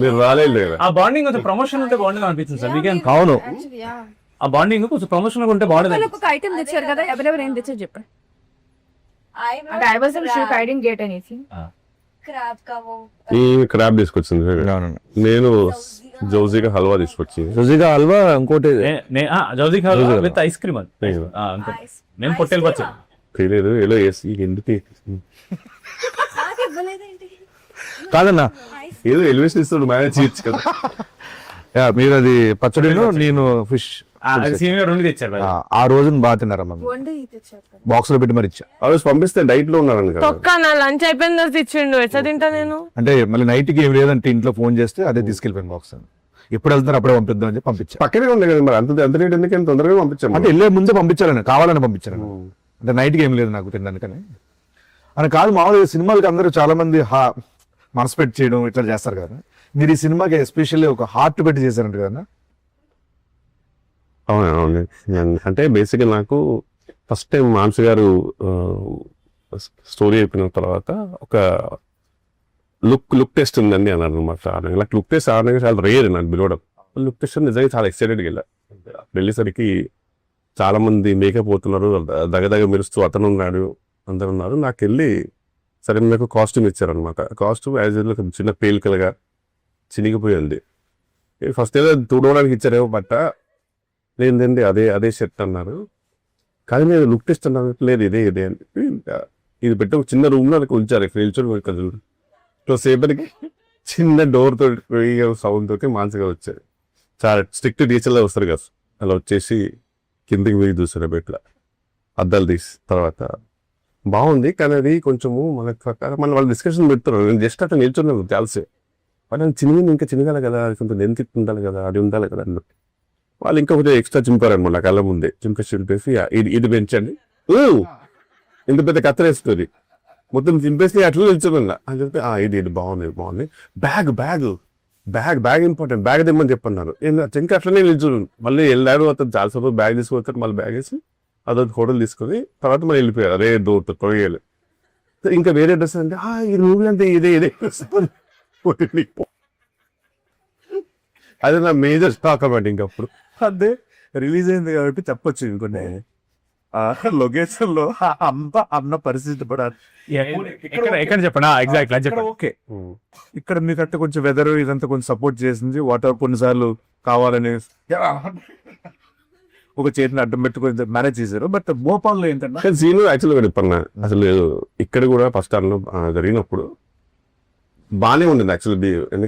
మీరు రాలేదు కదా. ఆ బాండింగ్ కొంచెం ప్రమోషన్ ఉంటే బాగుండేది అనిపించింది సార్ వీకెండ్. అవును, ఆ బాండింగ్ కొంచెం ప్రమోషన్ ఉంటే బాగుండేది. ఒక ఐటమ్ తెచ్చారు కదా, ఎవరెవరు ఏం తెచ్చారు చెప్పండి. అంటే I was sure I didn't get anything. ఈ క్రాబ్ తీసుకొచ్చింది, అవునండి. నేను జౌజీగా హల్వా తీసుకొచ్చి. రుచిగా హల్వా, ఇంకోటి జౌజీ విత్ ఐస్ క్రీమ్ అది. నేను పొట్టేలు పచ్చ తెలియదు ఎలా వేసి ఎందుకు కాదన్నా, ఏదో ఎలివేషన్ ఇస్తాడు మేనేజ్ చేయొచ్చు కదా. మీరు అది పచ్చడిను, నేను ఫిష్ సీనియర్ రెండు తెచ్చారు. ఆ రోజున బాగా తిన్నారమ్మా, బాక్స్ లో పెట్టి మరి ఇచ్చా. ఆ రోజు పంపిస్తే డైట్ లో ఉన్నాను కదా. తొక్క నా లంచ్ అయిపోయిన తర్వాత ఇచ్చిండు, ఎట్లా తింటా నేను? అంటే మళ్ళీ నైట్ కి ఏం లేదంటే ఇంట్లో ఫోన్ చేస్తే అదే తీసుకెళ్ళిపోయాను బాక్స్. ఎప్పుడు వెళ్తున్నారు అప్పుడే పంపిద్దాం అని చెప్పి పంపించా. పక్కనే ఉంది కదా మరి, అంత రేట్ ఎందుకని తొందరగా పంపించాము. అంటే వెళ్ళే ముందే పంపించాలని, కావాలని పంపించాను. అంటే నైట్ కి ఏం లేదు నాకు తినడానికని అని కాదు. మామూలుగా సినిమాలకి అందరూ చాలా మంది మనసు పెట్టి చేయడం ఇట్లా చేస్తారు కదా, మీరు ఈ సినిమాకి ఎస్పెషల్లీ ఒక హార్ట్ పెట్టి చేశారంట కదా. అవును, అంటే బేసిక్గా నాకు ఫస్ట్ టైం మాంస గారు స్టోరీ అయిపోయిన తర్వాత ఒక లుక్ టెస్ట్ ఉందండి అన్నారు అనమాట. ఇలా లుక్ టెస్ట్ ఆడడానికి చాలా రేర్ నాకు పిలవడం. లుక్ టెస్ట్ నిజంగా చాలా ఎక్సైటెడ్గా వెళ్ళా. వెళ్ళేసరికి చాలా మంది మేకప్ పోతున్నారు, దగదగ మెరుస్తూ అతను ఉన్నాడు, అందరు ఉన్నారు. నాకు వెళ్ళి సరే నాకు కాస్ట్యూమ్ ఇచ్చారనమాట. కాస్ట్యూమ్ యాజ్ యూజువల్ చిన్న పేలికలుగా చినిగిపోయింది. ఫస్ట్ ఏదో తుడవడానికి ఇచ్చారేమో బట్ట, లేదండి అదే షర్ట్ అన్నారు. కానీ నేను లుక్ టెస్ట్ అన్నారు, లేదు ఇదే అని చెప్పి ఇది పెట్టి ఒక చిన్న రూమ్ లో నాకు ఉంచారు. ఇక్కడ నిల్చొని సేపటికి చిన్న డోర్ తోటి సౌండ్ తోటి మానసిగా వచ్చారు. చాలా స్ట్రిక్ట్ టీచర్లో వస్తారు కదా, అలా వచ్చేసి కిందకి వెళ్ళి చూసారు బెట్ల అద్దాలు తీసి. తర్వాత బాగుంది కానీ అది కొంచెము మన వాళ్ళు డిస్కషన్ పెడుతున్నారు. నేను జస్ట్ అట్లా నిల్చున్నాను తెలిసే, వాళ్ళు చిన్నది ఇంకా చిన్నగాలి కదా, కొంచెం ఎంత ఉండాలి కదా, అది ఉండాలి కదా అన్నట్టు. వాళ్ళు ఇంకా కొంచెం ఎక్స్ట్రా చింపారనమాట కళ్ళ ముందే. చింపేసి ఇది పెంచండి, ఇంత పెద్ద కత్తరేస్తుంది, మొత్తం చింపేసి అట్లా నిల్చున్నా అని చెప్పి ఇది బాగుంది. బ్యాగ్ ఇంపార్టెంట్, బ్యాగ్ తెమ్మని చెప్పన్నారు. ఇంకా అట్లనే నిల్చున్నాను. మళ్ళీ వెళ్ళారు, అతను చాలాసేపు బ్యాగ్ తీసుకొస్తారు, మళ్ళీ బ్యాగ్ వేసి అదొక హోటల్ తీసుకొని తర్వాత మళ్ళీ వెళ్ళిపోయారు. అదే డోర్తో కొయ్యాలి. ఇంకా వేరే డ్రెస్ అంటే ఈ మూవీ అంటే ఇదే అదే నా మేజర్ స్టాక్ అన్నమాట. ఇంకప్పుడు అదే రిలీజ్ అయింది కాబట్టి చెప్పొచ్చు. ఇంకొన్ని లొకేషన్ లో అన్న పరిస్థితి పడాలి. ఎక్కడ చెప్పండి ఎగ్జాక్ట్ చెప్పండి. ఓకే, ఇక్కడ మీకంటే కొంచెం వెదర్ ఇదంతా కొంచెం సపోర్ట్ చేసింది. వాటర్ కొన్నిసార్లు కావాలని ఒక చేతిని అడ్డం పెట్టుకుని మేనేజ్ చేశారు. బట్ భోపాల్లో ఏంటంటే సీన్ యాక్చువల్గా చెప్పన్నా, అసలు ఇక్కడ కూడా ఫస్ట్ టర్న్ జరిగినప్పుడు బాగానే ఉండింది యాక్చువల్లీ. ఎందుకంటే